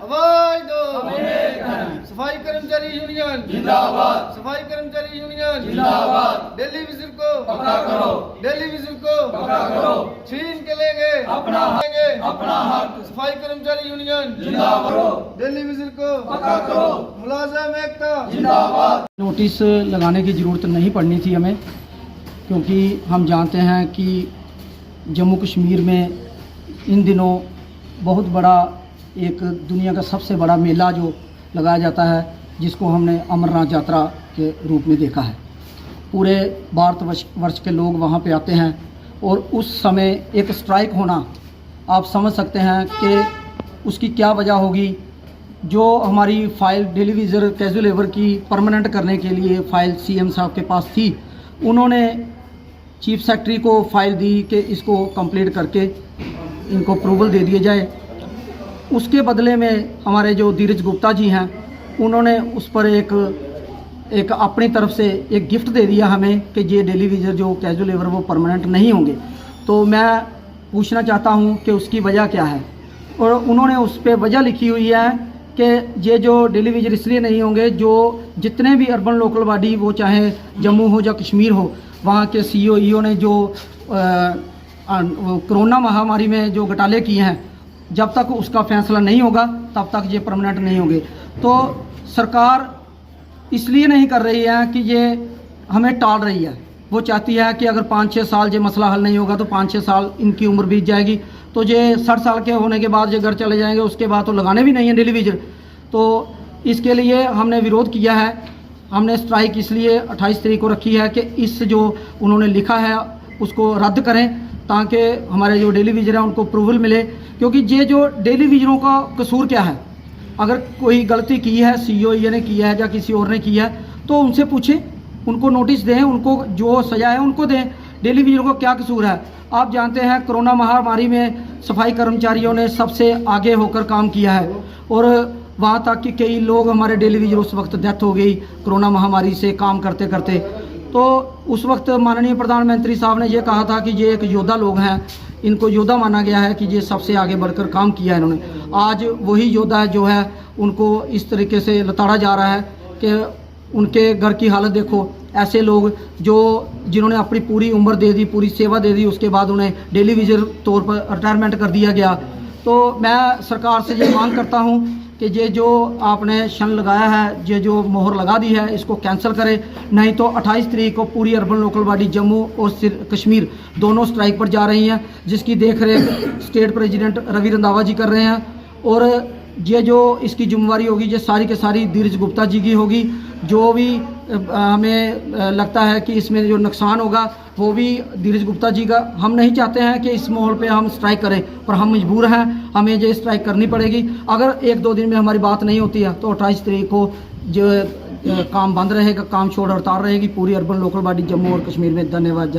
आवाज दो। सफाई कर्मचारी यूनियन जिंदाबाद। सफाई कर्मचारी यूनियन जिंदाबाद। दिल्ली विजिल को पक्का करो। दिल्ली विजिल को पक्का करो। छीन के लेंगे अपना हक। अपना हक। सफाई कर्मचारी यूनियन जिंदाबाद। दिल्ली विजिल को पक्का करो। मुलाजिम एकता जिंदाबाद। नोटिस लगाने की ज़रूरत नहीं पड़नी थी हमें, क्योंकि हम जानते हैं कि जम्मू कश्मीर में इन दिनों बहुत बड़ा एक दुनिया का सबसे बड़ा मेला जो लगाया जाता है, जिसको हमने अमरनाथ यात्रा के रूप में देखा है। पूरे भारतवर्ष के लोग वहाँ पे आते हैं और उस समय एक स्ट्राइक होना, आप समझ सकते हैं कि उसकी क्या वजह होगी। जो हमारी फ़ाइल डेली विज़र कैजुअल लेबर की परमानेंट करने के लिए फ़ाइल सीएम साहब के पास थी, उन्होंने चीफ सेक्रेटरी को फ़ाइल दी कि इसको कंप्लीट करके इनको अप्रूवल दे दिए जाए। उसके बदले में हमारे जो धीरज गुप्ता जी हैं, उन्होंने उस पर एक अपनी तरफ से एक गिफ्ट दे दिया हमें कि ये डेली विज़र जो कैजुअल लेबर वो परमानेंट नहीं होंगे। तो मैं पूछना चाहता हूँ कि उसकी वजह क्या है। और उन्होंने उस पर वजह लिखी हुई है कि ये जो डेली विज़र इसलिए नहीं होंगे, जो जितने भी अर्बन लोकल बॉडी, वो चाहे जम्मू हो या कश्मीर हो, वहाँ के सीईओ ईओ ने जो कोरोना महामारी में जो घोटाले किए हैं, जब तक उसका फैसला नहीं होगा तब तक ये परमानेंट नहीं होंगे। तो सरकार इसलिए नहीं कर रही है कि ये हमें टाल रही है। वो चाहती है कि अगर 5-6 साल ये मसला हल नहीं होगा तो 5-6 साल इनकी उम्र बीत जाएगी, तो ये 60 साल के होने के बाद ये घर चले जाएंगे, उसके बाद तो लगाने भी नहीं है डेली विज़र। तो इसके लिए हमने विरोध किया है। हमने स्ट्राइक इसलिए 28 तारीख को रखी है कि इस जो उन्होंने लिखा है उसको रद्द करें, ताकि हमारे जो डेली विज़र हैं उनको अप्रूवल मिले। क्योंकि ये जो डेली विज़रों का कसूर क्या है, अगर कोई गलती की है, सीईओ ने की है या किसी और ने की है, तो उनसे पूछें, उनको नोटिस दें, उनको जो सजा है उनको दें। डेली विज़रों को क्या कसूर है? आप जानते हैं कोरोना महामारी में सफाई कर्मचारियों ने सबसे आगे होकर काम किया है, और वहाँ तक कि कई लोग हमारे डेली विज़र उस वक्त डेथ हो गई कोरोना महामारी से काम करते करते। तो उस वक्त माननीय प्रधानमंत्री साहब ने ये कहा था कि ये एक योद्धा लोग हैं, इनको योद्धा माना गया है कि ये सबसे आगे बढ़कर काम किया है इन्होंने। आज वही योद्धा जो है उनको इस तरीके से लताड़ा जा रहा है कि उनके घर की हालत देखो। ऐसे लोग जो जिन्होंने अपनी पूरी उम्र दे दी, पूरी सेवा दे दी, उसके बाद उन्हें डेली विज़र तौर पर रिटायरमेंट कर दिया गया। तो मैं सरकार से ये मांग करता हूँ कि ये जो आपने शन लगाया है, ये जो मोहर लगा दी है, इसको कैंसिल करें, नहीं तो 28 तारीख को पूरी अर्बन लोकल बॉडी जम्मू और कश्मीर दोनों स्ट्राइक पर जा रही हैं, जिसकी देख-रेख स्टेट प्रेसिडेंट रवि रंधावा जी कर रहे हैं। और ये जो इसकी जिम्मेवारी होगी, ये सारी के सारी धीरज गुप्ता जी की होगी। जो भी हमें लगता है कि इसमें जो नुकसान होगा वो भी धीरज गुप्ता जी का। हम नहीं चाहते हैं कि इस माहौल पे हम स्ट्राइक करें, पर हम मजबूर हैं, हमें ये स्ट्राइक करनी पड़ेगी। अगर 1-2 दिन में हमारी बात नहीं होती है तो 28 तारीख को जो काम बंद रहेगा, काम छोड़ हड़ताल रहेगी पूरी अर्बन लोकल बॉडी जम्मू और कश्मीर में। धन्यवाद।